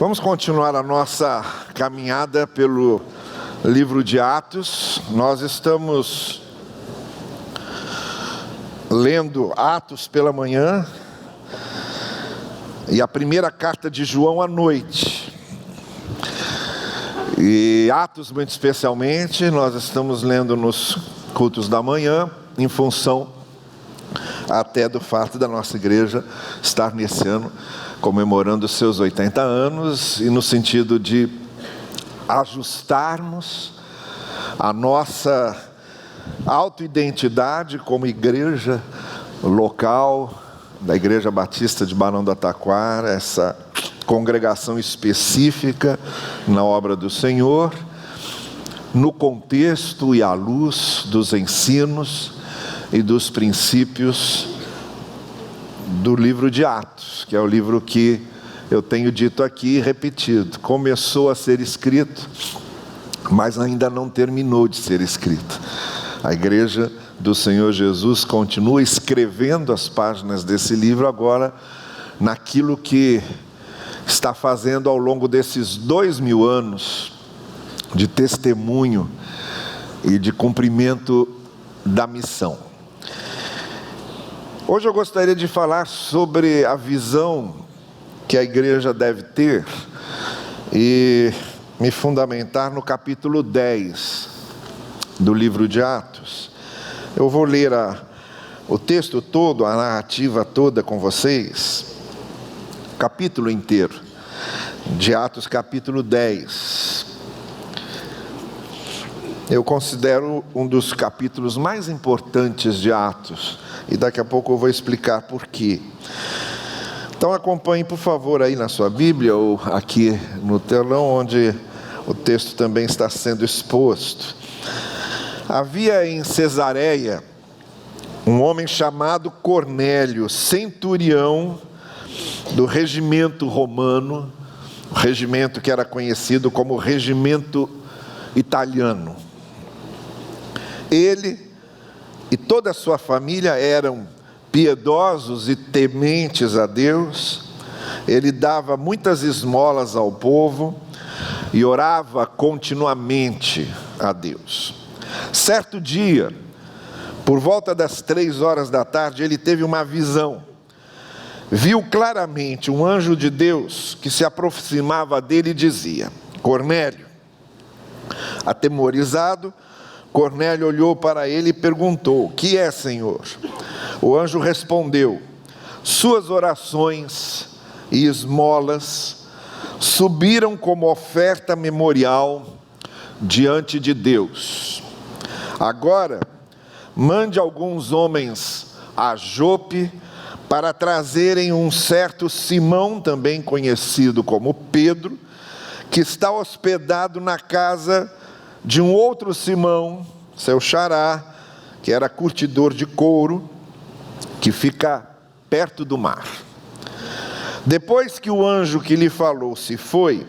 Vamos continuar a nossa caminhada pelo livro de Atos. Nós estamos lendo Atos pela manhã e a primeira carta de João à noite. E Atos, muito especialmente, nós estamos lendo nos cultos da manhã, em função até do fato da nossa igreja estar nesse ano comemorando os seus 80 anos, e no sentido de ajustarmos a nossa autoidentidade como igreja local da Igreja Batista de Barão do Taquara, essa congregação específica na obra do Senhor, no contexto e à luz dos ensinos e dos princípios do livro de Atos, que é o livro que eu tenho dito aqui e repetido. Começou a ser escrito, mas ainda não terminou de ser escrito. A igreja do Senhor Jesus continua escrevendo as páginas desse livro agora, naquilo que está fazendo ao longo desses 2000 anos de testemunho e de cumprimento da missão. Hoje eu gostaria de falar sobre a visão que a igreja deve ter e me fundamentar no capítulo 10 do livro de Atos. Eu vou ler o texto todo, a narrativa toda com vocês, capítulo inteiro, de Atos capítulo 10. Eu considero um dos capítulos mais importantes de Atos, e daqui a pouco eu vou explicar por quê. Então acompanhe, por favor, aí na sua Bíblia, ou aqui no telão, onde o texto também está sendo exposto. Havia em Cesareia um homem chamado Cornélio, centurião do regimento romano, o regimento que era conhecido como regimento italiano. Ele e toda a sua família eram piedosos e tementes a Deus. Ele dava muitas esmolas ao povo e orava continuamente a Deus. Certo dia, por volta das 3 da tarde, ele teve uma visão. Viu claramente um anjo de Deus que se aproximava dele e dizia: Cornélio. Atemorizado, Cornélio olhou para ele e perguntou: o que é, Senhor? O anjo respondeu: suas orações e esmolas subiram como oferta memorial diante de Deus. Agora, mande alguns homens a Jope para trazerem um certo Simão, também conhecido como Pedro, que está hospedado na casa de um outro Simão, seu xará, que era curtidor de couro, que fica perto do mar. Depois que o anjo que lhe falou se foi,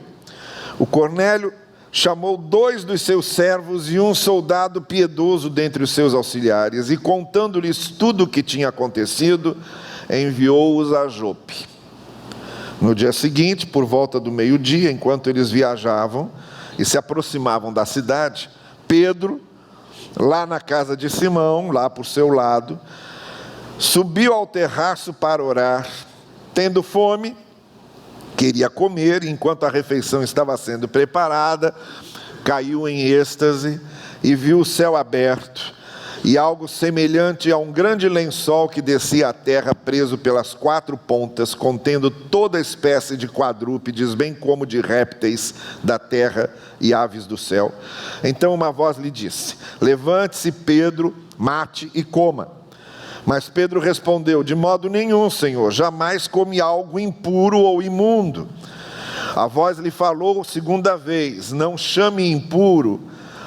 o Cornélio chamou 2 dos seus servos e um soldado piedoso dentre os seus auxiliares, e contando-lhes tudo o que tinha acontecido, enviou-os a Jope. No dia seguinte, por volta do meio-dia, enquanto eles viajavam e se aproximavam da cidade, Pedro, lá na casa de Simão, lá por seu lado, subiu ao terraço para orar. Tendo fome, queria comer, e enquanto a refeição estava sendo preparada, caiu em êxtase e viu o céu aberto e algo semelhante a um grande lençol que descia à terra, preso pelas 4 pontas, contendo toda espécie de quadrúpedes, bem como de répteis da terra e aves do céu. Então uma voz lhe disse: levante-se, Pedro, mate e coma. Mas Pedro respondeu: de modo nenhum, Senhor, jamais comi algo impuro ou imundo. A voz lhe falou segunda vez: não chame impuro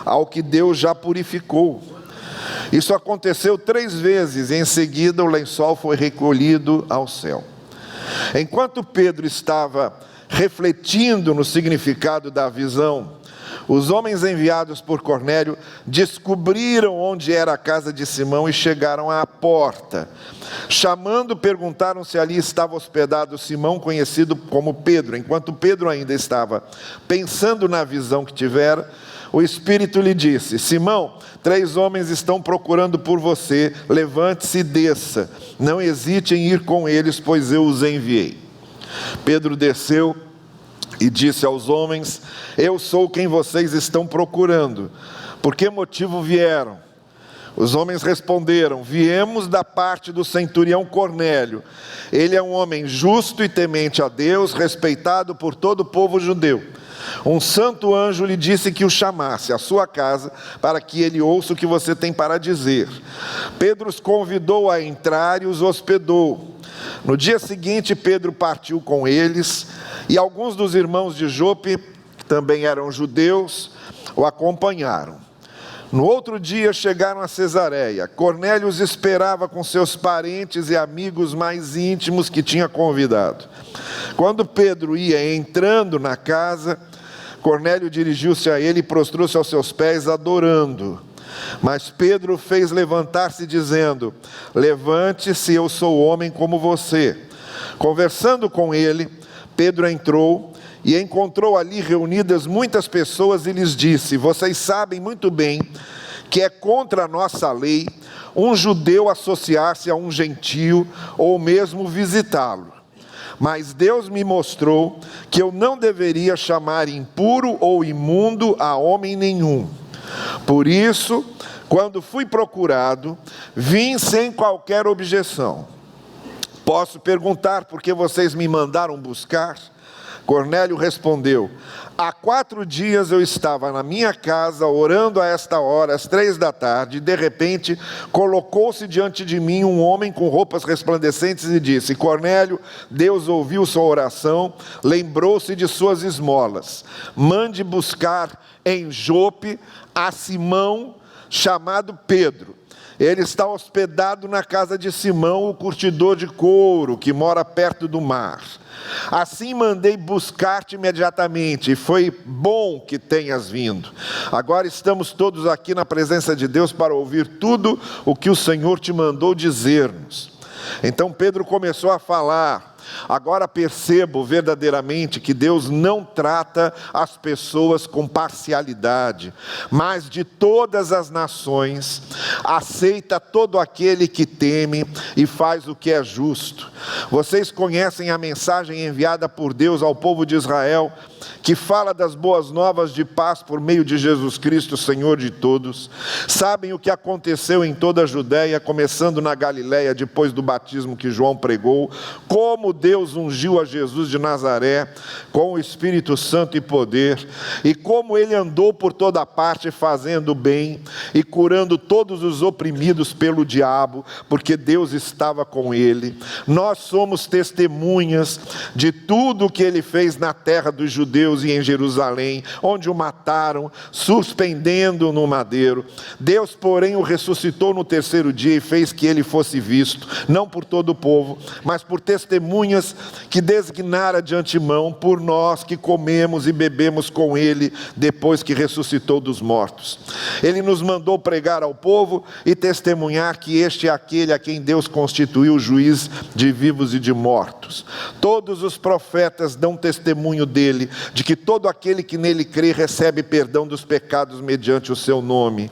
ao que Deus já purificou. Isso aconteceu 3 vezes, e em seguida o lençol foi recolhido ao céu. Enquanto Pedro estava refletindo no significado da visão, Os homens enviados por Cornélio descobriram onde era a casa de Simão e chegaram à porta. Chamando, perguntaram se ali estava hospedado Simão, conhecido como Pedro. Enquanto Pedro ainda estava pensando na visão que tivera, o Espírito lhe disse: Simão, 3 homens estão procurando por você, levante-se e desça. Não hesite em ir com eles, pois eu os enviei. Pedro desceu e disse aos homens: eu sou quem vocês estão procurando. Por que motivo vieram? Os homens responderam: viemos da parte do centurião Cornélio. Ele é um homem justo e temente a Deus, respeitado por todo o povo judeu. Um santo anjo lhe disse que o chamasse à sua casa para que ele ouça o que você tem para dizer. Pedro os convidou a entrar e os hospedou. No dia seguinte, Pedro partiu com eles, e alguns dos irmãos de Jope, que também eram judeus, o acompanharam. No outro dia chegaram a Cesareia. Cornélio os esperava com seus parentes e amigos mais íntimos que tinha convidado. Quando Pedro ia entrando na casa, Cornélio dirigiu-se a ele e prostrou-se aos seus pés, adorando. Mas Pedro fez levantar-se, dizendo: levante-se, eu sou homem como você. Conversando com ele, Pedro entrou e encontrou ali reunidas muitas pessoas e lhes disse: vocês sabem muito bem que é contra a nossa lei um judeu associar-se a um gentio ou mesmo visitá-lo. Mas Deus me mostrou que eu não deveria chamar impuro ou imundo a homem nenhum. Por isso, quando fui procurado, vim sem qualquer objeção. Posso perguntar por que vocês me mandaram buscar? Cornélio respondeu: há 4 dias eu estava na minha casa orando a esta hora, às 3 da tarde, e de repente colocou-se diante de mim um homem com roupas resplandecentes e disse: Cornélio, Deus ouviu sua oração, lembrou-se de suas esmolas. Mande buscar em Jope a Simão, chamado Pedro. Ele está hospedado na casa de Simão, o curtidor de couro, que mora perto do mar. Assim mandei buscar-te imediatamente, e foi bom que tenhas vindo. Agora estamos todos aqui na presença de Deus para ouvir tudo o que o Senhor te mandou dizer-nos. Então Pedro começou a falar: agora percebo verdadeiramente que Deus não trata as pessoas com parcialidade, mas de todas as nações aceita todo aquele que teme e faz o que é justo. Vocês conhecem a mensagem enviada por Deus ao povo de Israel, que fala das boas novas de paz por meio de Jesus Cristo, Senhor de todos. Sabem o que aconteceu em toda a Judéia, começando na Galiléia, depois do batismo que João pregou, como Deus ungiu a Jesus de Nazaré com o Espírito Santo e poder, e como ele andou por toda parte fazendo bem e curando todos os oprimidos pelo diabo, porque Deus estava com ele. Nós somos testemunhas de tudo o que ele fez na terra dos judeus e em Jerusalém, onde o mataram, suspendendo-o no madeiro. Deus, porém, o ressuscitou no 3º dia e fez que ele fosse visto, não por todo o povo, mas por testemunhas que designara de antemão, por nós que comemos e bebemos com ele depois que ressuscitou dos mortos. Ele nos mandou pregar ao povo e testemunhar que este é aquele a quem Deus constituiu juiz de vivos e de mortos. Todos os profetas dão testemunho dele, de que todo aquele que nele crê recebe perdão dos pecados mediante o seu nome.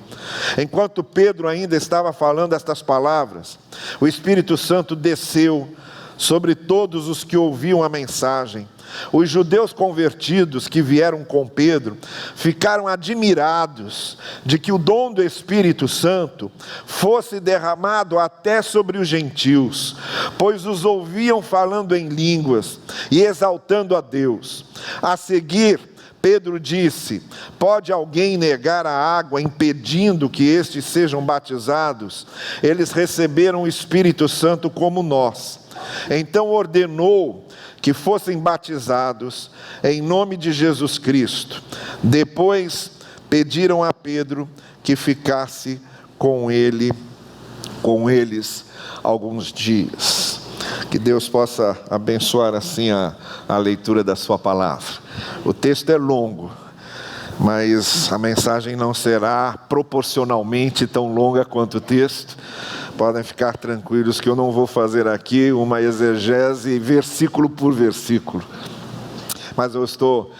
Enquanto Pedro ainda estava falando estas palavras, o Espírito Santo desceu sobre todos os que ouviam a mensagem. Os judeus convertidos que vieram com Pedro ficaram admirados de que o dom do Espírito Santo fosse derramado até sobre os gentios, pois os ouviam falando em línguas e exaltando a Deus. A seguir, Pedro disse: pode alguém negar a água, impedindo que estes sejam batizados? Eles receberam o Espírito Santo como nós. Então ordenou que fossem batizados em nome de Jesus Cristo. Depois pediram a Pedro que ficasse com eles alguns dias. Que Deus possa abençoar assim a leitura da sua palavra. O texto é longo, mas a mensagem não será proporcionalmente tão longa quanto o texto. Podem ficar tranquilos que eu não vou fazer aqui uma exegese versículo por versículo, mas eu estou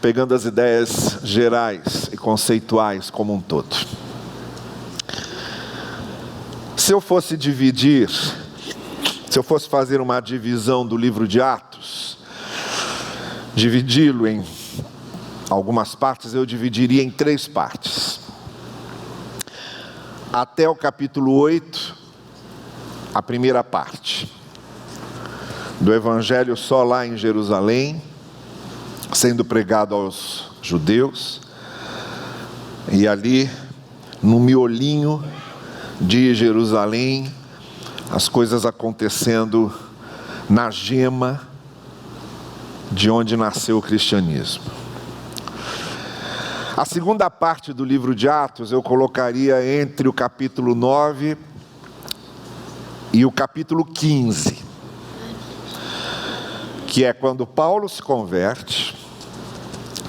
pegando as ideias gerais e conceituais como um todo. Se eu fosse fazer uma divisão do livro de Atos, dividi-lo em algumas partes, eu dividiria em 3 partes. Até o capítulo 8, a primeira parte do Evangelho só lá em Jerusalém, sendo pregado aos judeus, e ali no miolinho de Jerusalém, as coisas acontecendo na gema de onde nasceu o cristianismo. A segunda parte do livro de Atos eu colocaria entre o capítulo 9 e o capítulo 15, que é quando Paulo se converte,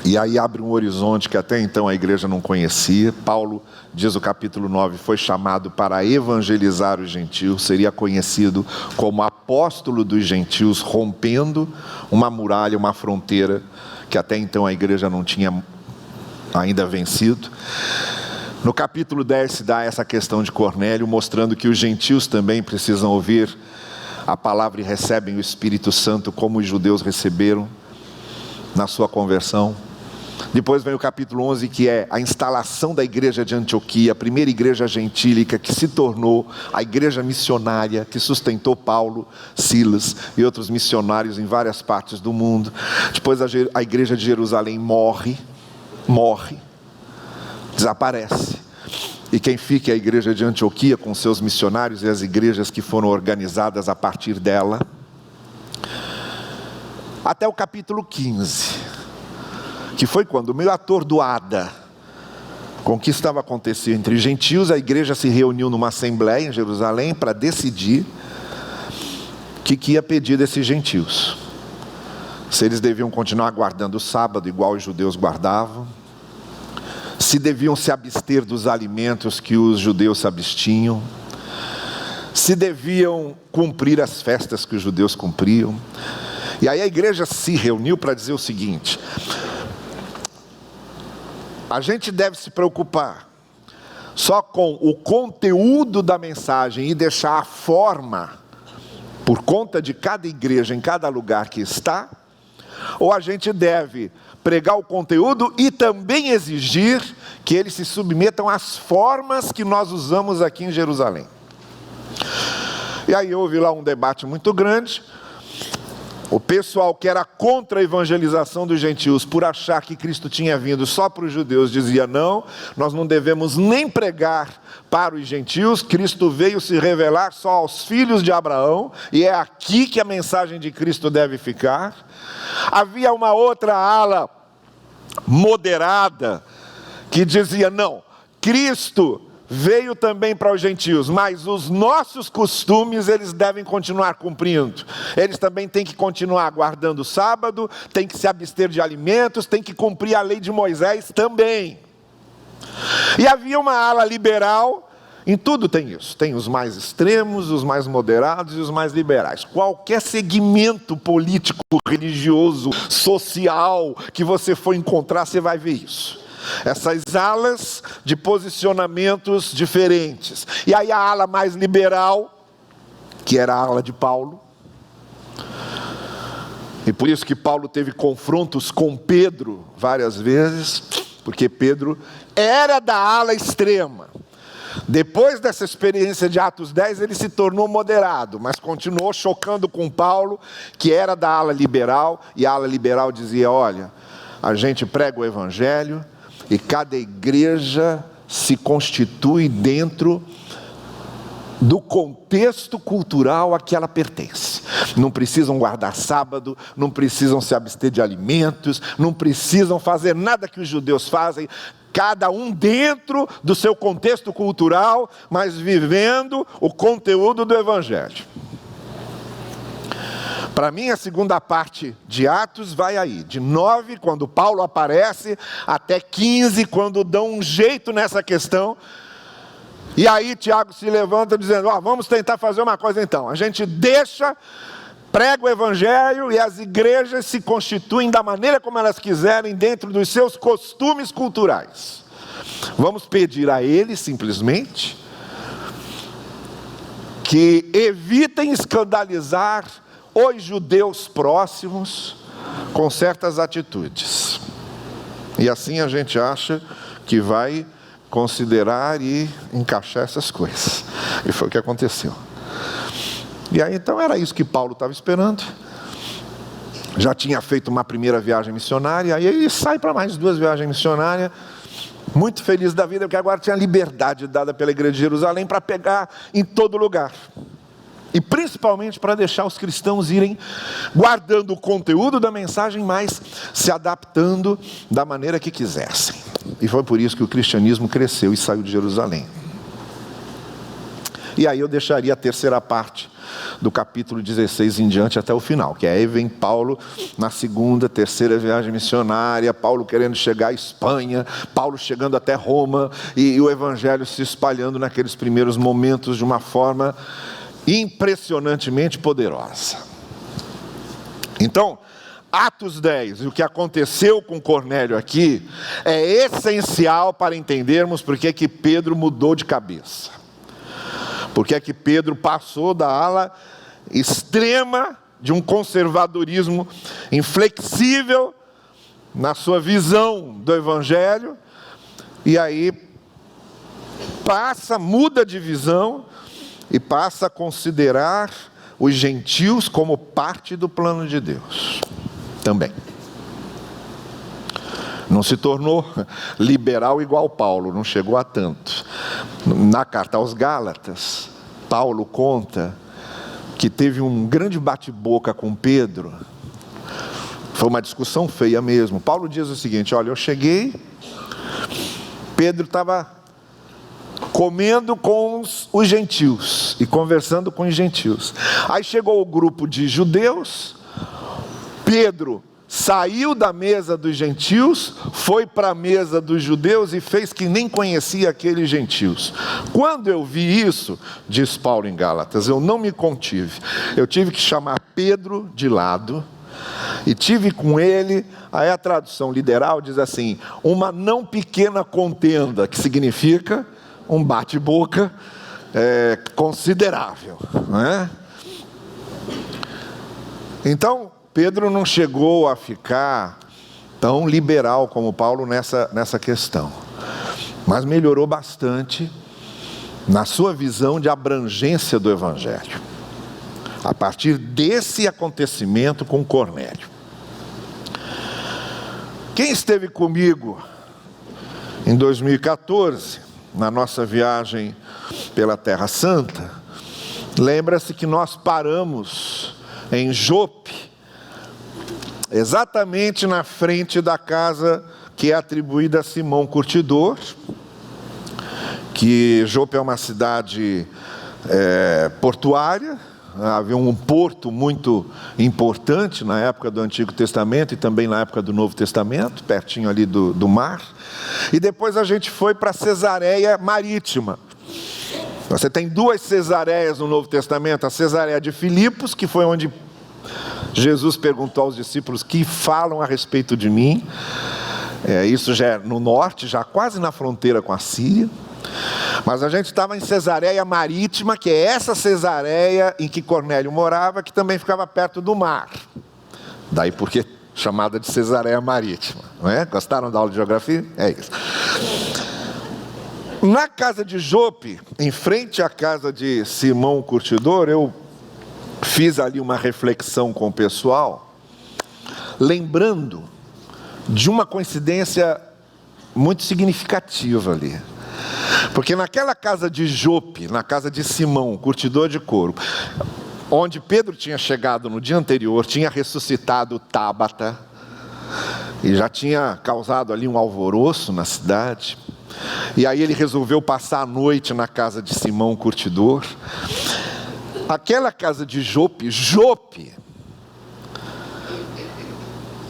e aí abre um horizonte que até então a igreja não conhecia. Paulo, diz o capítulo 9, foi chamado para evangelizar os gentios, seria conhecido como apóstolo dos gentios, rompendo uma muralha, uma fronteira que até então a igreja não tinha ainda vencido. No capítulo 10 se dá essa questão de Cornélio, mostrando que os gentios também precisam ouvir a palavra e recebem o Espírito Santo como os judeus receberam na sua conversão. Depois vem o capítulo 11, que é a instalação da igreja de Antioquia, a primeira igreja gentílica que se tornou a igreja missionária que sustentou Paulo, Silas e outros missionários em várias partes do mundo. Depois a igreja de Jerusalém morre, desaparece. E quem fica é a igreja de Antioquia com seus missionários e as igrejas que foram organizadas a partir dela. Até o capítulo 15. Que foi quando, meio atordoada com o que estava acontecendo entre gentios, a igreja se reuniu numa assembleia em Jerusalém para decidir o que ia pedir desses gentios. Se eles deviam continuar guardando o sábado igual os judeus guardavam, se deviam se abster dos alimentos que os judeus se abstinham, se deviam cumprir as festas que os judeus cumpriam. E aí a igreja se reuniu para dizer o seguinte: a gente deve se preocupar só com o conteúdo da mensagem e deixar a forma por conta de cada igreja em cada lugar que está, ou a gente deve pregar o conteúdo e também exigir que eles se submetam às formas que nós usamos aqui em Jerusalém. E aí houve lá um debate muito grande. O pessoal que era contra a evangelização dos gentios, por achar que Cristo tinha vindo só para os judeus, dizia: não, nós não devemos nem pregar para os gentios, Cristo veio se revelar só aos filhos de Abraão, e é aqui que a mensagem de Cristo deve ficar. Havia uma outra ala moderada, que dizia: não, Cristo veio também para os gentios, mas os nossos costumes eles devem continuar cumprindo. Eles também têm que continuar guardando o sábado, têm que se abster de alimentos, têm que cumprir a lei de Moisés também. E havia uma ala liberal, em tudo tem isso, tem os mais extremos, os mais moderados e os mais liberais. Qualquer segmento político, religioso, social que você for encontrar, você vai ver isso. Essas alas de posicionamentos diferentes. E aí a ala mais liberal, que era a ala de Paulo, e por isso que Paulo teve confrontos com Pedro várias vezes, porque Pedro era da ala extrema. Depois dessa experiência de Atos 10, ele se tornou moderado, mas continuou chocando com Paulo, que era da ala liberal, e a ala liberal dizia: olha, a gente prega o evangelho, e cada igreja se constitui dentro do contexto cultural a que ela pertence. Não precisam guardar sábado, não precisam se abster de alimentos, não precisam fazer nada que os judeus fazem, cada um dentro do seu contexto cultural, mas vivendo o conteúdo do evangelho. Para mim, a segunda parte de Atos vai aí, de 9, quando Paulo aparece, até 15, quando dão um jeito nessa questão. E aí Tiago se levanta dizendo, vamos tentar fazer uma coisa então. A gente prega o evangelho e as igrejas se constituem da maneira como elas quiserem, dentro dos seus costumes culturais. Vamos pedir a eles, simplesmente, que evitem escandalizar os judeus próximos com certas atitudes. E assim a gente acha que vai considerar e encaixar essas coisas. E foi o que aconteceu. E aí então era isso que Paulo estava esperando. Já tinha feito uma primeira viagem missionária, aí ele sai para mais 2 viagens missionárias, muito feliz da vida, porque agora tinha liberdade dada pela igreja de Jerusalém para pegar em todo lugar. E principalmente para deixar os cristãos irem guardando o conteúdo da mensagem, mas se adaptando da maneira que quisessem. E foi por isso que o cristianismo cresceu e saiu de Jerusalém. E aí eu deixaria a terceira parte do capítulo 16 em diante até o final, que aí vem Paulo na segunda, terceira viagem missionária, Paulo querendo chegar à Espanha, Paulo chegando até Roma, e o evangelho se espalhando naqueles primeiros momentos de uma forma impressionantemente poderosa. Então, Atos 10, e o que aconteceu com Cornélio aqui, é essencial para entendermos por que Pedro mudou de cabeça. Porque que Pedro passou da ala extrema de um conservadorismo inflexível na sua visão do evangelho, e aí muda de visão e passa a considerar os gentios como parte do plano de Deus também. Não se tornou liberal igual Paulo, não chegou a tanto. Na carta aos Gálatas, Paulo conta que teve um grande bate-boca com Pedro. Foi uma discussão feia mesmo. Paulo diz o seguinte: olha, eu cheguei, Pedro estava comendo com os gentios e conversando com os gentios. Aí chegou o grupo de judeus, Pedro saiu da mesa dos gentios, foi para a mesa dos judeus e fez que nem conhecia aqueles gentios. Quando eu vi isso, diz Paulo em Gálatas, eu não me contive. Eu tive que chamar Pedro de lado e tive com ele, aí a tradução literal diz assim, uma não pequena contenda, que significa um bate-boca considerável, não é? Então, Pedro não chegou a ficar tão liberal como Paulo nessa questão, mas melhorou bastante na sua visão de abrangência do evangelho, a partir desse acontecimento com Cornélio. Quem esteve comigo em 2014, na nossa viagem pela Terra Santa, lembra-se que nós paramos em Jope, exatamente na frente da casa que é atribuída a Simão Curtidor, que Jope é uma cidade portuária, havia um porto muito importante na época do Antigo Testamento e também na época do Novo Testamento, pertinho ali do mar. E depois a gente foi para Cesareia Marítima. Você tem 2 Cesareias no Novo Testamento, a Cesareia de Filipos, que foi onde Jesus perguntou aos discípulos que falam a respeito de mim. Isso já é no norte, já quase na fronteira com a Síria. Mas a gente estava em Cesareia Marítima, que é essa Cesareia em que Cornélio morava, que também ficava perto do mar. Daí porque chamada de Cesareia Marítima, não é? Gostaram da aula de geografia? É isso. Na casa de Jope, em frente à casa de Simão Curtidor, eu fiz ali uma reflexão com o pessoal, lembrando de uma coincidência muito significativa ali. Porque naquela casa de Jope, na casa de Simão, curtidor de couro, onde Pedro tinha chegado no dia anterior, tinha ressuscitado Tábata, e já tinha causado ali um alvoroço na cidade, e aí ele resolveu passar a noite na casa de Simão Curtidor. Aquela casa de Jope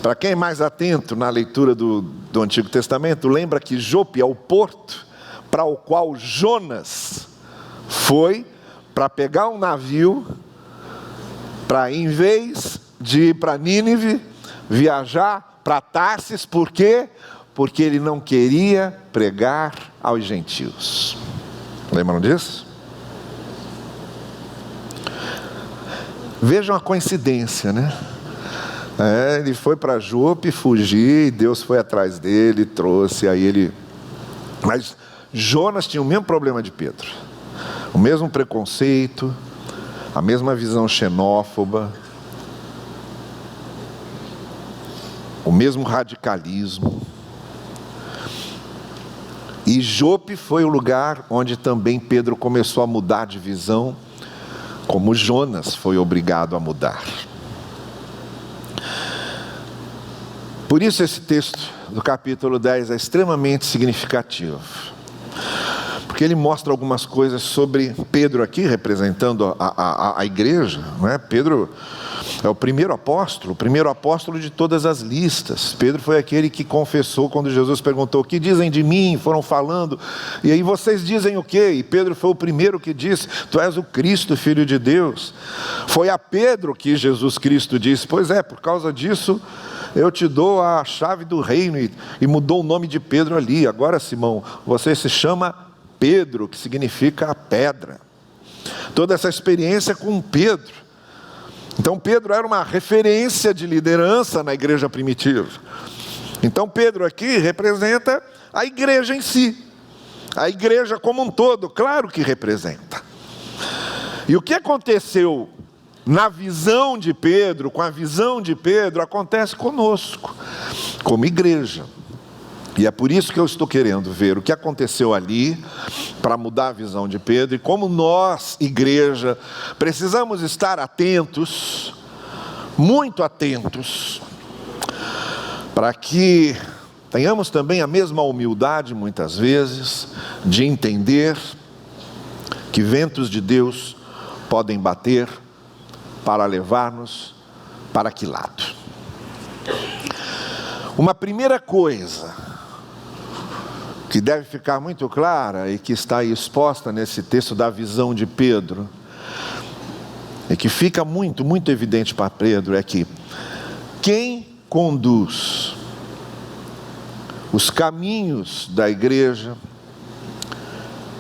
Para quem é mais atento na leitura do Antigo Testamento, lembra que Jope é o porto para o qual Jonas foi para pegar um navio, para, em vez de ir para Nínive, viajar para Tarsis. Por quê? Porque ele não queria pregar aos gentios. Lembram disso? Vejam a coincidência, né? Ele foi para Jope fugir, e Deus foi atrás dele, trouxe, aí ele... Mas Jonas tinha o mesmo problema de Pedro, o mesmo preconceito, a mesma visão xenófoba, o mesmo radicalismo. E Jope foi o lugar onde também Pedro começou a mudar de visão, como Jonas foi obrigado a mudar. Por isso esse texto do capítulo 10 é extremamente significativo, porque ele mostra algumas coisas sobre Pedro aqui, representando a igreja, não é? Pedro é o primeiro apóstolo de todas as listas. Pedro foi aquele que confessou quando Jesus perguntou: o que dizem de mim? Foram falando, e aí vocês dizem o quê? E Pedro foi o primeiro que disse: tu és o Cristo, Filho de Deus. Foi a Pedro que Jesus Cristo disse: pois é, por causa disso eu te dou a chave do reino, e mudou o nome de Pedro ali. Agora, Simão, você se chama Pedro, que significa a pedra. Toda essa experiência com Pedro. Então Pedro era uma referência de liderança na igreja primitiva. Então Pedro aqui representa a igreja em si, a igreja como um todo, claro que representa. E o que aconteceu na visão de Pedro, com a visão de Pedro, acontece conosco, como igreja. E é por isso que eu estou querendo ver o que aconteceu ali, para mudar a visão de Pedro, e como nós, igreja, precisamos estar atentos, muito atentos, para que tenhamos também a mesma humildade, muitas vezes, de entender que ventos de Deus podem bater para levar-nos para que lado. Uma primeira coisa que deve ficar muito clara e que está aí exposta nesse texto da visão de Pedro, e que fica muito, muito evidente para Pedro, é que quem conduz os caminhos da igreja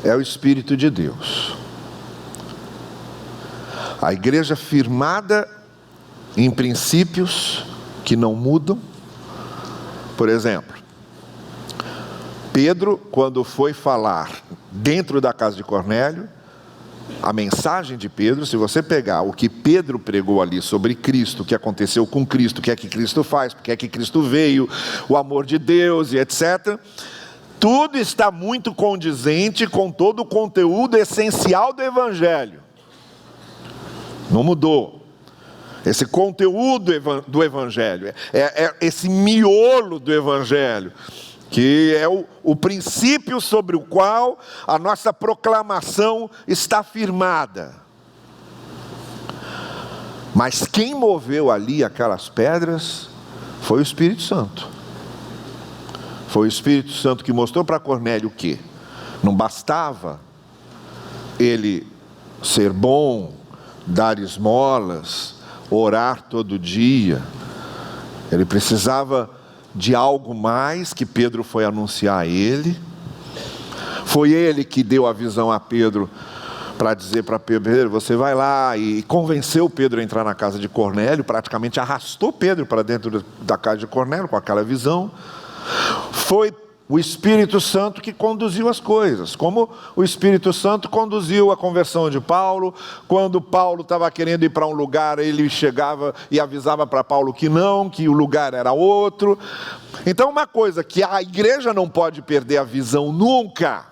é o Espírito de Deus. A igreja firmada em princípios que não mudam. Por exemplo, Pedro, quando foi falar dentro da casa de Cornélio, a mensagem de Pedro, se você pegar o que Pedro pregou ali sobre Cristo, o que aconteceu com Cristo, o que é que Cristo faz, porque é que Cristo veio, o amor de Deus e etc., tudo está muito condizente com todo o conteúdo essencial do Evangelho. Não mudou. Esse conteúdo do Evangelho, esse miolo do Evangelho, que é o princípio sobre o qual a nossa proclamação está firmada. Mas quem moveu ali aquelas pedras foi o Espírito Santo. Foi o Espírito Santo que mostrou para Cornélio que não bastava ele ser bom, dar esmolas, orar todo dia. Ele precisava de algo mais, que Pedro foi anunciar a ele. Foi ele que deu a visão a Pedro, para dizer para Pedro: você vai lá, e convenceu Pedro a entrar na casa de Cornélio, praticamente arrastou Pedro para dentro da casa de Cornélio com aquela visão. Foi o Espírito Santo que conduziu as coisas, como o Espírito Santo conduziu a conversão de Paulo. Quando Paulo estava querendo ir para um lugar, ele chegava e avisava para Paulo que não, que o lugar era outro. Então, uma coisa que a igreja não pode perder a visão nunca,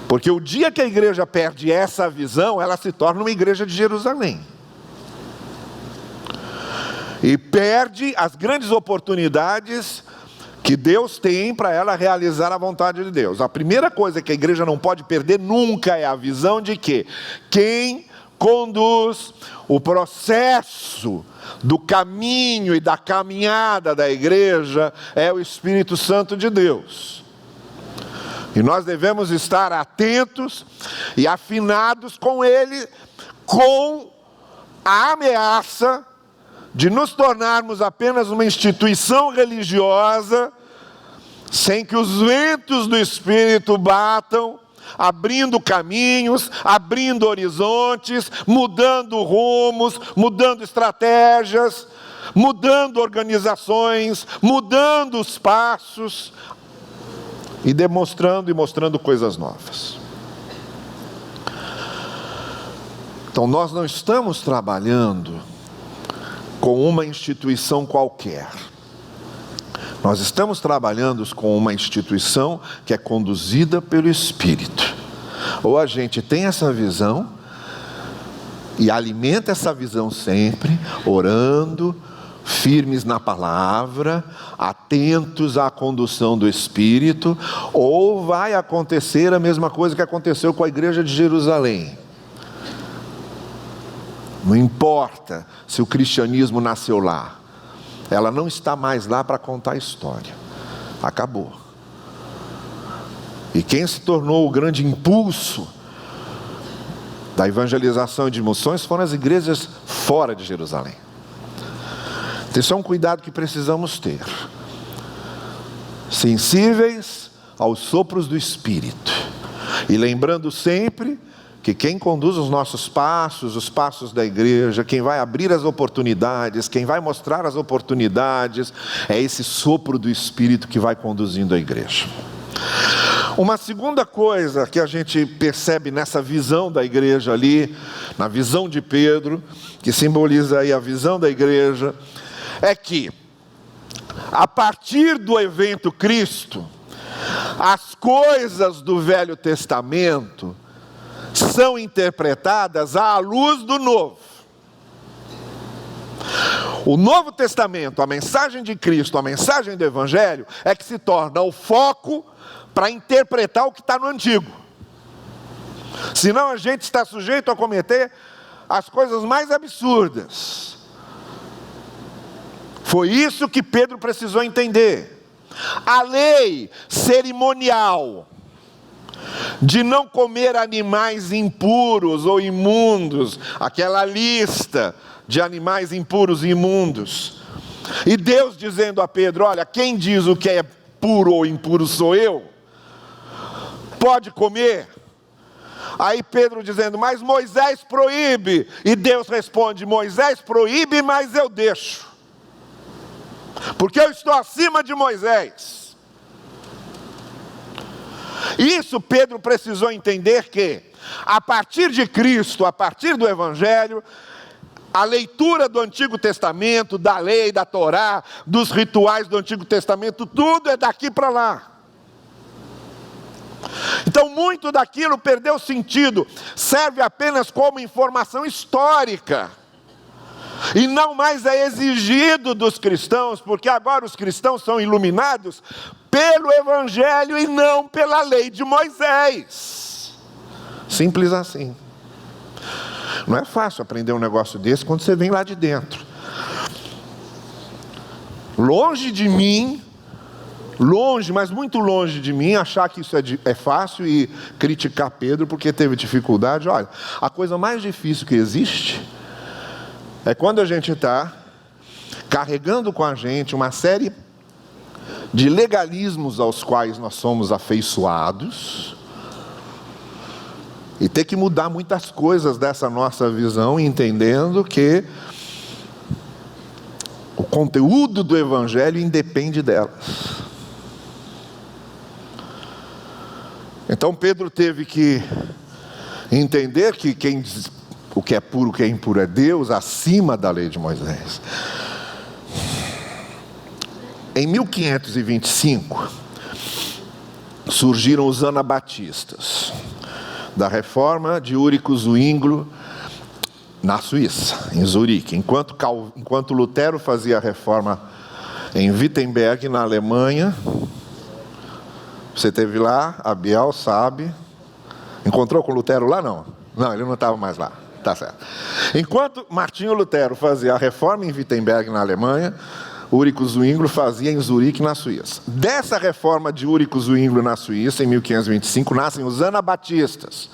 porque o dia que a igreja perde essa visão, ela se torna uma igreja de Jerusalém, e perde as grandes oportunidades que Deus tem para ela realizar a vontade de Deus. A primeira coisa que a igreja não pode perder nunca é a visão de que quem conduz o processo do caminho e da caminhada da igreja é o Espírito Santo de Deus. E nós devemos estar atentos e afinados com Ele, com a ameaça de nos tornarmos apenas uma instituição religiosa, sem que os ventos do Espírito batam, abrindo caminhos, abrindo horizontes, mudando rumos, mudando estratégias, mudando organizações, mudando os passos e demonstrando e mostrando coisas novas. Então nós não estamos trabalhando com uma instituição qualquer. Nós estamos trabalhando com uma instituição que é conduzida pelo Espírito. Ou a gente tem essa visão e alimenta essa visão sempre, orando, firmes na palavra, atentos à condução do Espírito, ou vai acontecer a mesma coisa que aconteceu com a igreja de Jerusalém. Não importa se o cristianismo nasceu lá, ela não está mais lá para contar a história. Acabou. E quem se tornou o grande impulso da evangelização e de missões foram as igrejas fora de Jerusalém. Então, isso é um cuidado que precisamos ter. Sensíveis aos sopros do Espírito. E lembrando sempre que quem conduz os nossos passos, os passos da igreja, quem vai abrir as oportunidades, quem vai mostrar as oportunidades, é esse sopro do Espírito que vai conduzindo a igreja. Uma segunda coisa que a gente percebe nessa visão da igreja ali, na visão de Pedro, que simboliza aí a visão da igreja, é que, a partir do evento Cristo, as coisas do Velho Testamento são interpretadas à luz do Novo. O Novo Testamento, a mensagem de Cristo, a mensagem do Evangelho, é que se torna o foco para interpretar o que está no Antigo. Senão a gente está sujeito a cometer as coisas mais absurdas. Foi isso que Pedro precisou entender. A lei cerimonial de não comer animais impuros ou imundos, aquela lista de animais impuros e imundos, e Deus dizendo a Pedro: olha, quem diz o que é puro ou impuro sou eu, pode comer. Aí Pedro dizendo: mas Moisés proíbe, e Deus responde: Moisés proíbe, mas eu deixo, porque eu estou acima de Moisés. Isso Pedro precisou entender, que a partir de Cristo, a partir do Evangelho, a leitura do Antigo Testamento, da lei, da Torá, dos rituais do Antigo Testamento, tudo é daqui para lá. Então muito daquilo perdeu sentido, serve apenas como informação histórica, e não mais é exigido dos cristãos, porque agora os cristãos são iluminados pelo Evangelho e não pela lei de Moisés. Simples assim. Não é fácil aprender um negócio desse quando você vem lá de dentro. Longe de mim, longe, mas muito longe de mim, achar que isso é fácil e criticar Pedro porque teve dificuldade. Olha, a coisa mais difícil que existe é quando a gente está carregando com a gente uma série de legalismos aos quais nós somos afeiçoados, e ter que mudar muitas coisas dessa nossa visão, entendendo que o conteúdo do Evangelho independe delas. Então Pedro teve que entender que quem diz o que é puro, o que é impuro é Deus, acima da lei de Moisés. Em 1525, surgiram os anabatistas, da reforma de Ulrico Zwinglio, na Suíça, em Zurique. Enquanto Lutero fazia a reforma em Wittenberg, na Alemanha. Você esteve lá, a Biel sabe. Encontrou com Lutero lá? Não, ele não estava mais lá. Tá certo. Enquanto Martinho Lutero fazia a reforma em Wittenberg, na Alemanha, Ulrico Zwinglio fazia em Zurique, na Suíça. Dessa reforma de Ulrico Zwinglio na Suíça, em 1525, nascem os anabatistas.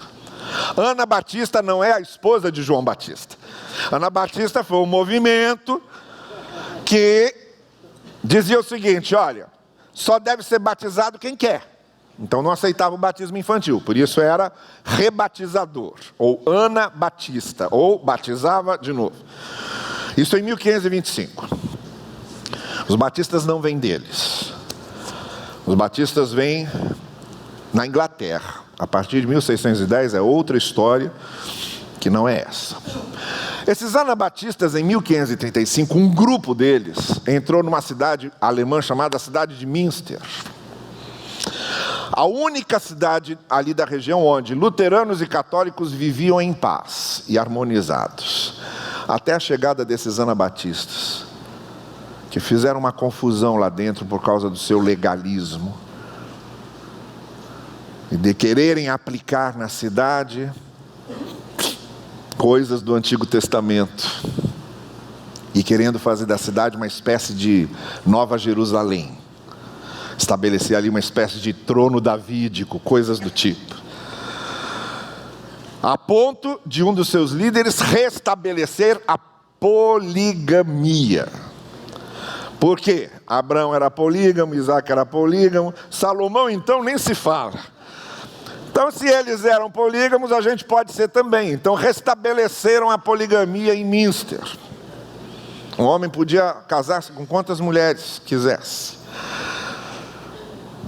Ana Batista não é a esposa de João Batista. Ana Batista foi um movimento que dizia o seguinte: olha, só deve ser batizado quem quer. Então não aceitava o batismo infantil, por isso era rebatizador, ou anabatista, ou batizava de novo. Isso em 1525. Os batistas não vêm deles. Os batistas vêm na Inglaterra. A partir de 1610 é outra história que não é essa. Esses anabatistas, em 1535, um grupo deles entrou numa cidade alemã chamada cidade de Münster. A única cidade ali da região onde luteranos e católicos viviam em paz e harmonizados. Até a chegada desses anabatistas, que fizeram uma confusão lá dentro por causa do seu legalismo, e de quererem aplicar na cidade coisas do Antigo Testamento, e querendo fazer da cidade uma espécie de Nova Jerusalém, estabelecer ali uma espécie de trono davídico, coisas do tipo, a ponto de um dos seus líderes restabelecer a poligamia. Por quê? Abraão era polígamo, Isaac era polígamo, Salomão então nem se fala. Então, se eles eram polígamos, a gente pode ser também. Então, restabeleceram a poligamia em Münster. Um homem podia casar-se com quantas mulheres quisesse.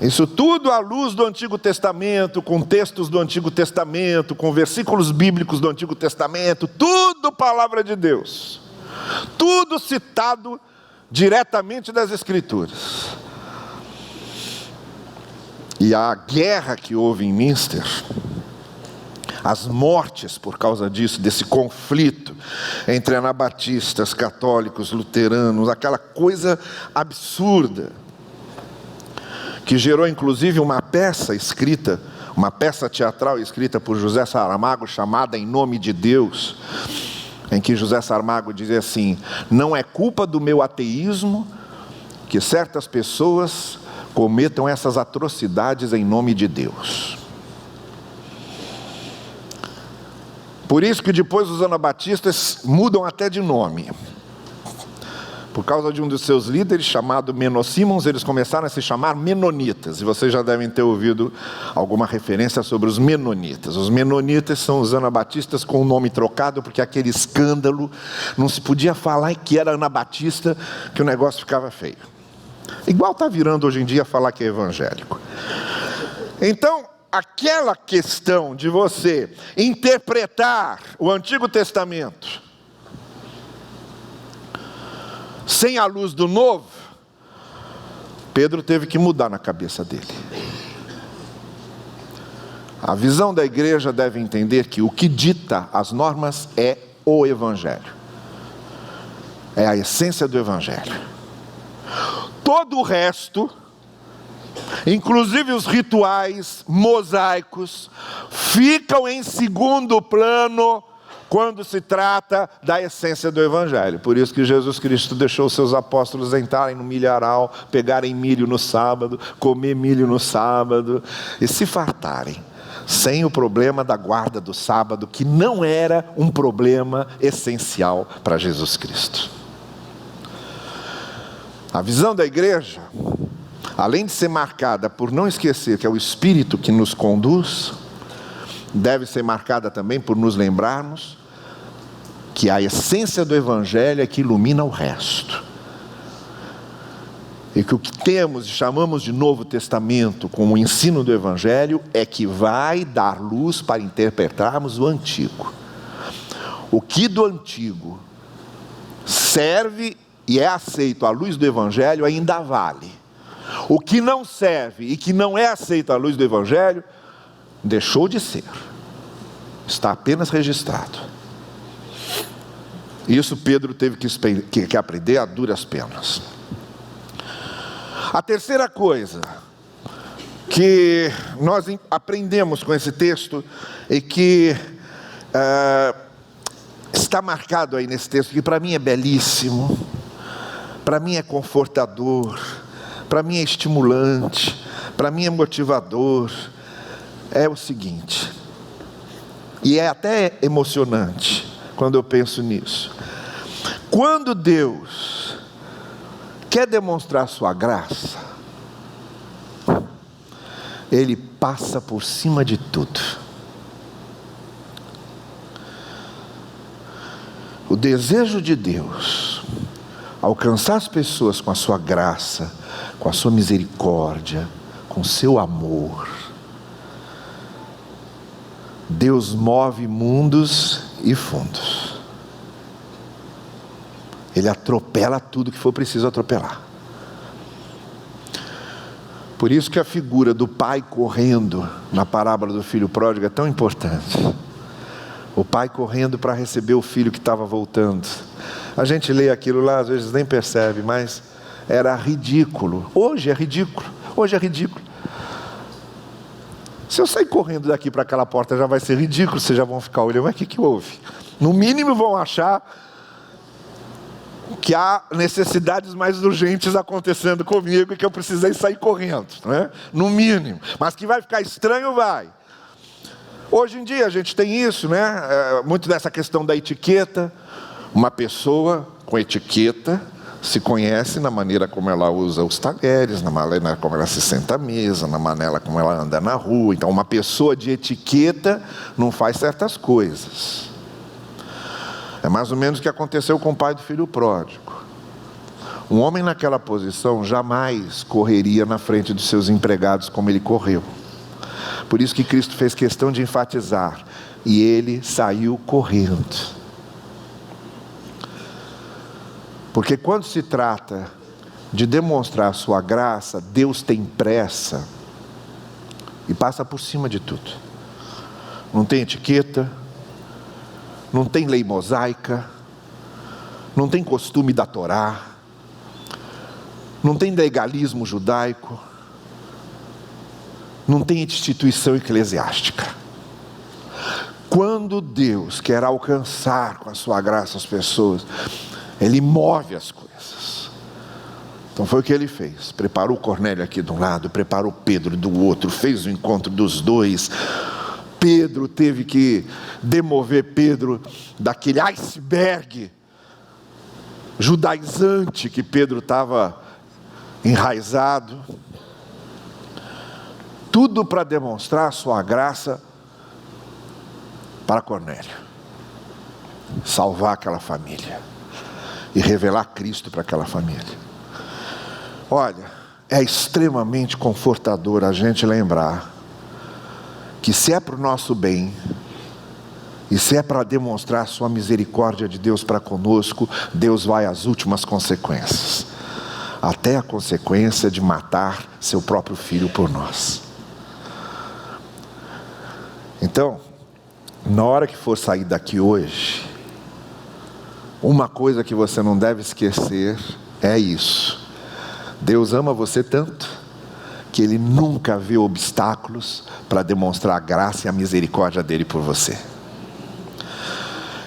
Isso tudo à luz do Antigo Testamento, com textos do Antigo Testamento, com versículos bíblicos do Antigo Testamento, tudo palavra de Deus. Tudo citado diretamente das Escrituras. E a guerra que houve em Münster, as mortes por causa disso, desse conflito entre anabatistas, católicos, luteranos, aquela coisa absurda, que gerou inclusive uma peça escrita, uma peça teatral escrita por José Saramago, chamada Em Nome de Deus, em que José Saramago dizia assim: não é culpa do meu ateísmo que certas pessoas cometam essas atrocidades em nome de Deus. Por isso que depois os anabatistas mudam até de nome. Por causa de um dos seus líderes, chamado Menocímons, eles começaram a se chamar Menonitas. E vocês já devem ter ouvido alguma referência sobre os Menonitas. Os Menonitas são os anabatistas com o nome trocado, porque aquele escândalo, não se podia falar que era anabatista, que o negócio ficava feio. Igual está virando hoje em dia falar que é evangélico. Então, aquela questão de você interpretar o Antigo Testamento sem a luz do Novo, Pedro teve que mudar na cabeça dele. A visão da igreja deve entender que o que dita as normas é o Evangelho. É a essência do Evangelho. Todo o resto, inclusive os rituais mosaicos, ficam em segundo plano quando se trata da essência do Evangelho. Por isso que Jesus Cristo deixou seus apóstolos entrarem no milharal, pegarem milho no sábado, comer milho no sábado e se fartarem, sem o problema da guarda do sábado, que não era um problema essencial para Jesus Cristo. A visão da igreja, além de ser marcada por não esquecer que é o Espírito que nos conduz, deve ser marcada também por nos lembrarmos que a essência do Evangelho é que ilumina o resto. E que o que temos e chamamos de Novo Testamento como o ensino do Evangelho é que vai dar luz para interpretarmos o Antigo. O que do Antigo serve e é aceito à luz do Evangelho ainda vale. O que não serve e que não é aceito à luz do Evangelho, deixou de ser. Está apenas registrado. Isso Pedro teve que aprender a duras penas. A terceira coisa que nós aprendemos com esse texto é que está marcado aí nesse texto, que para mim é belíssimo, para mim é confortador, para mim é estimulante, para mim é motivador, é o seguinte, e é até emocionante quando eu penso nisso. Quando Deus quer demonstrar sua graça, Ele passa por cima de tudo. O desejo de Deus alcançar as pessoas com a sua graça, com a sua misericórdia, com o seu amor. Deus move mundos e fundos. Ele atropela tudo que for preciso atropelar. Por isso que a figura do pai correndo na parábola do filho pródigo é tão importante. O pai correndo para receber o filho que estava voltando. A gente lê aquilo lá, às vezes nem percebe, mas era ridículo. Hoje é ridículo. Hoje é ridículo. Se eu sair correndo daqui para aquela porta, já vai ser ridículo. Vocês já vão ficar olhando, mas o que houve? No mínimo vão achar que há necessidades mais urgentes acontecendo comigo e que eu precisei sair correndo, né? No mínimo. Mas que vai ficar estranho, vai. Hoje em dia a gente tem isso, né? Muito dessa questão da etiqueta. Uma pessoa com etiqueta se conhece na maneira como ela usa os talheres, na maneira como ela se senta à mesa, na maneira como ela anda na rua. Então uma pessoa de etiqueta não faz certas coisas. É mais ou menos o que aconteceu com o pai do filho pródigo. Um homem naquela posição jamais correria na frente dos seus empregados como ele correu. Por isso que Cristo fez questão de enfatizar. E ele saiu correndo. Porque quando se trata de demonstrar a sua graça, Deus tem pressa e passa por cima de tudo. Não tem etiqueta, não tem lei mosaica, não tem costume da Torá, não tem legalismo judaico, não tem instituição eclesiástica. Quando Deus quer alcançar com a sua graça as pessoas, Ele move as coisas. Então foi o que Ele fez. Preparou Cornélio aqui de um lado, preparou Pedro do outro, fez o encontro dos dois. Pedro teve que demover Pedro daquele iceberg judaizante que Pedro estava enraizado. Tudo para demonstrar a sua graça para Cornélio. Salvar aquela família. E revelar Cristo para aquela família. Olha, é extremamente confortador a gente lembrar que se é para o nosso bem, e se é para demonstrar a sua misericórdia de Deus para conosco, Deus vai às últimas consequências. Até a consequência de matar seu próprio filho por nós. Então, na hora que for sair daqui hoje, uma coisa que você não deve esquecer é isso. Deus ama você tanto que Ele nunca vê obstáculos para demonstrar a graça e a misericórdia dEle por você.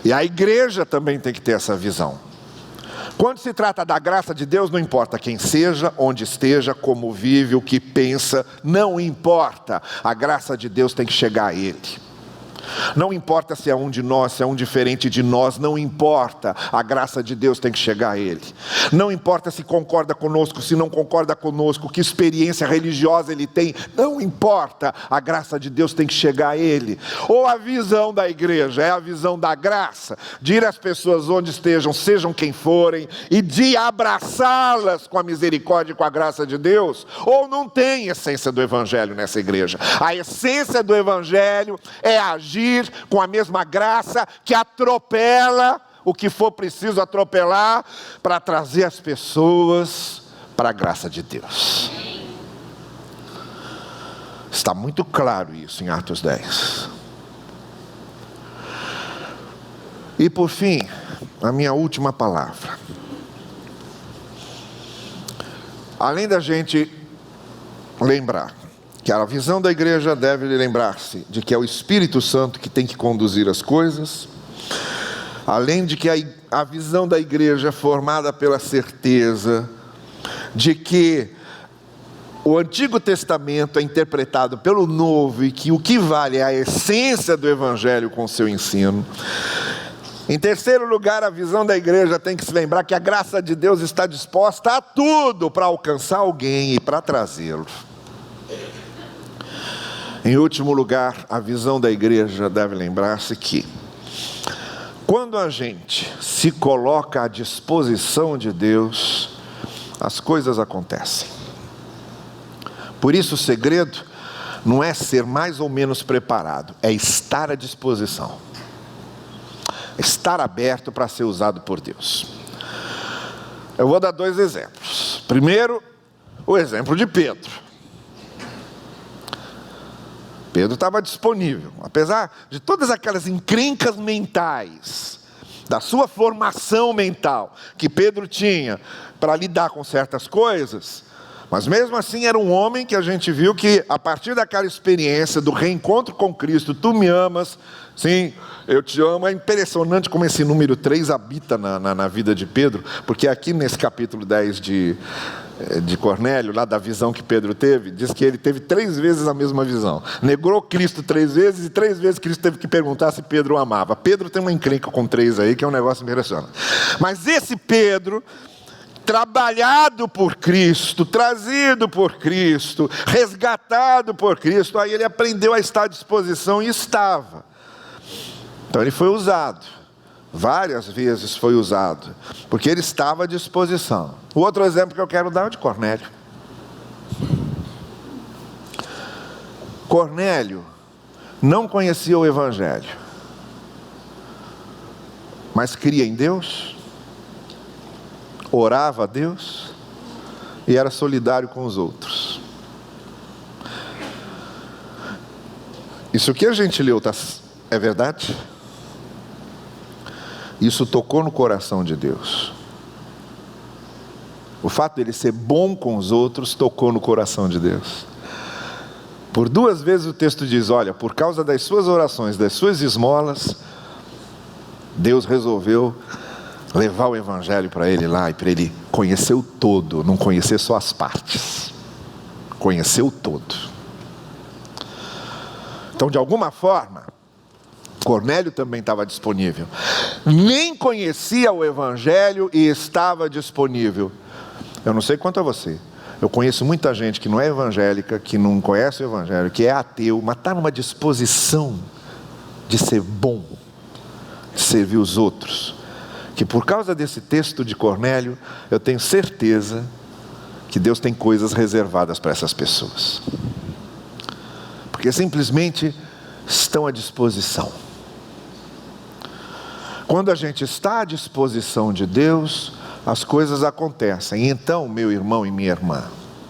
E a igreja também tem que ter essa visão. Quando se trata da graça de Deus, não importa quem seja, onde esteja, como vive, o que pensa, não importa. A graça de Deus tem que chegar a Ele. Não importa se é um de nós, se é um diferente de nós, não importa, a graça de Deus tem que chegar a Ele. Não importa se concorda conosco, se não concorda conosco, que experiência religiosa ele tem, não importa, a graça de Deus tem que chegar a Ele. Ou a visão da igreja é a visão da graça, de ir às pessoas onde estejam, sejam quem forem, e de abraçá-las com a misericórdia e com a graça de Deus, ou não tem essência do Evangelho nessa igreja. A essência do Evangelho é agir com a mesma graça que atropela o que for preciso atropelar para trazer as pessoas para a graça de Deus. Está muito claro isso em Atos 10. E por fim, a minha última palavra. Além da gente lembrar que a visão da igreja deve lembrar-se de que é o Espírito Santo que tem que conduzir as coisas, além de que a visão da igreja é formada pela certeza de que o Antigo Testamento é interpretado pelo Novo e que o que vale é a essência do Evangelho com seu ensino. Em terceiro lugar, a visão da igreja tem que se lembrar que a graça de Deus está disposta a tudo para alcançar alguém e para trazê-lo. Em último lugar, a visão da igreja deve lembrar-se que, quando a gente se coloca à disposição de Deus, as coisas acontecem. Por isso o segredo não é ser mais ou menos preparado, é estar à disposição. Estar aberto para ser usado por Deus. Eu vou dar 2 exemplos. Primeiro, o exemplo de Pedro. Pedro estava disponível, apesar de todas aquelas encrencas mentais, da sua formação mental que Pedro tinha para lidar com certas coisas, mas mesmo assim era um homem que a gente viu que a partir daquela experiência do reencontro com Cristo, tu me amas, sim, eu te amo. É impressionante como esse número 3 habita na vida de Pedro, porque aqui nesse capítulo 10 de Cornélio, lá da visão que Pedro teve, diz que ele teve 3 vezes a mesma visão, negou Cristo 3 vezes e 3 vezes Cristo teve que perguntar se Pedro o amava. Pedro tem uma encrenca com 3 aí, que é um negócio impressionante. Mas esse Pedro, trabalhado por Cristo, trazido por Cristo, resgatado por Cristo, aí ele aprendeu a estar à disposição e estava. Então ele foi usado, várias vezes foi usado, porque ele estava à disposição. O outro exemplo que eu quero dar é o de Cornélio. Cornélio não conhecia o Evangelho, mas cria em Deus, orava a Deus e era solidário com os outros. Isso que a gente leu é verdade? Isso tocou no coração de Deus. O fato dele ser bom com os outros tocou no coração de Deus. Por 2 vezes o texto diz, olha, por causa das suas orações, das suas esmolas, Deus resolveu levar o Evangelho para ele lá, e para ele conhecer o todo, não conhecer só as partes, conhecer o todo. Então, de alguma forma, Cornélio também estava disponível, nem conhecia o Evangelho e estava disponível. Eu não sei quanto a você, eu conheço muita gente que não é evangélica, que não conhece o Evangelho, que é ateu, mas está numa disposição de ser bom, de servir os outros, que por causa desse texto de Cornélio, eu tenho certeza que Deus tem coisas reservadas para essas pessoas, porque simplesmente estão à disposição. Quando a gente está à disposição de Deus, as coisas acontecem. Então, meu irmão e minha irmã,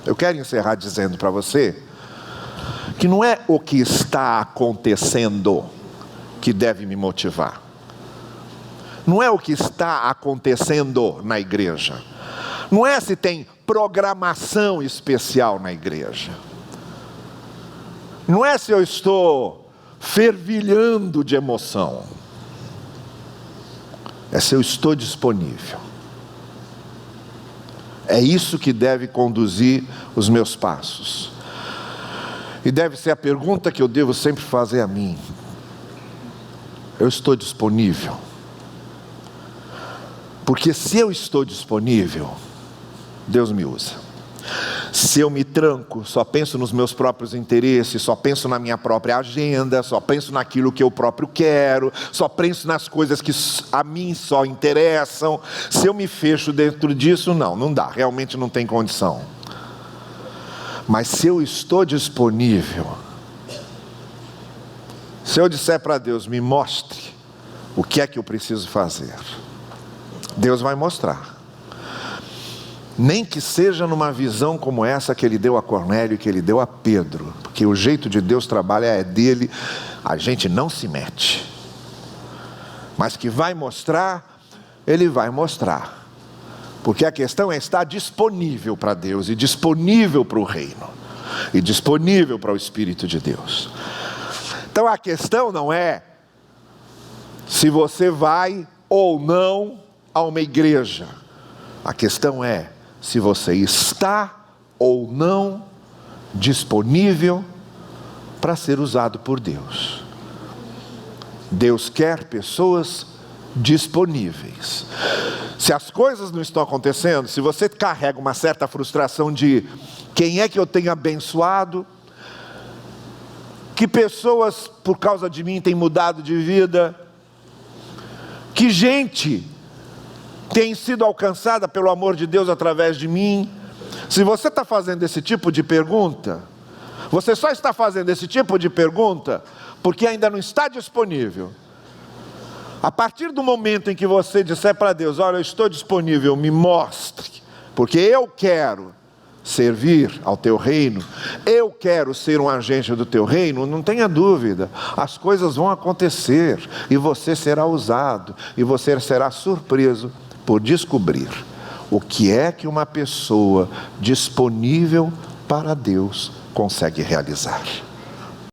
eu quero encerrar dizendo para você que não é o que está acontecendo que deve me motivar. Não é o que está acontecendo na igreja. Não é se tem programação especial na igreja. Não é se eu estou fervilhando de emoção. É se eu estou disponível. É isso que deve conduzir os meus passos. E deve ser a pergunta que eu devo sempre fazer a mim. Eu estou disponível? Porque se eu estou disponível, Deus me usa. Se eu me tranco, só penso nos meus próprios interesses, só penso na minha própria agenda, só penso naquilo que eu próprio quero, só penso nas coisas que a mim só interessam, se eu me fecho dentro disso, não dá, realmente não tem condição. Mas se eu estou disponível, se eu disser para Deus, me mostre o que é que eu preciso fazer, Deus vai mostrar. Nem que seja numa visão como essa que ele deu a Cornélio e que ele deu a Pedro, porque o jeito de Deus trabalha é dele, a gente não se mete. Mas que vai mostrar, ele vai mostrar. Porque a questão é estar disponível para Deus, e disponível para o reino, e disponível para o Espírito de Deus. Então a questão não é se você vai ou não a uma igreja. A questão é se você está ou não disponível para ser usado por Deus. Deus quer pessoas disponíveis. Se as coisas não estão acontecendo, se você carrega uma certa frustração de quem é que eu tenho abençoado, que pessoas por causa de mim têm mudado de vida, que gente tem sido alcançada pelo amor de Deus através de mim. Se você está fazendo esse tipo de pergunta, você só está fazendo esse tipo de pergunta porque ainda não está disponível. A partir do momento em que você disser para Deus: olha, eu estou disponível, me mostre, porque eu quero servir ao teu reino, eu quero ser um agente do teu reino, não tenha dúvida, as coisas vão acontecer, e você será usado, e você será surpreso por descobrir o que é que uma pessoa disponível para Deus consegue realizar.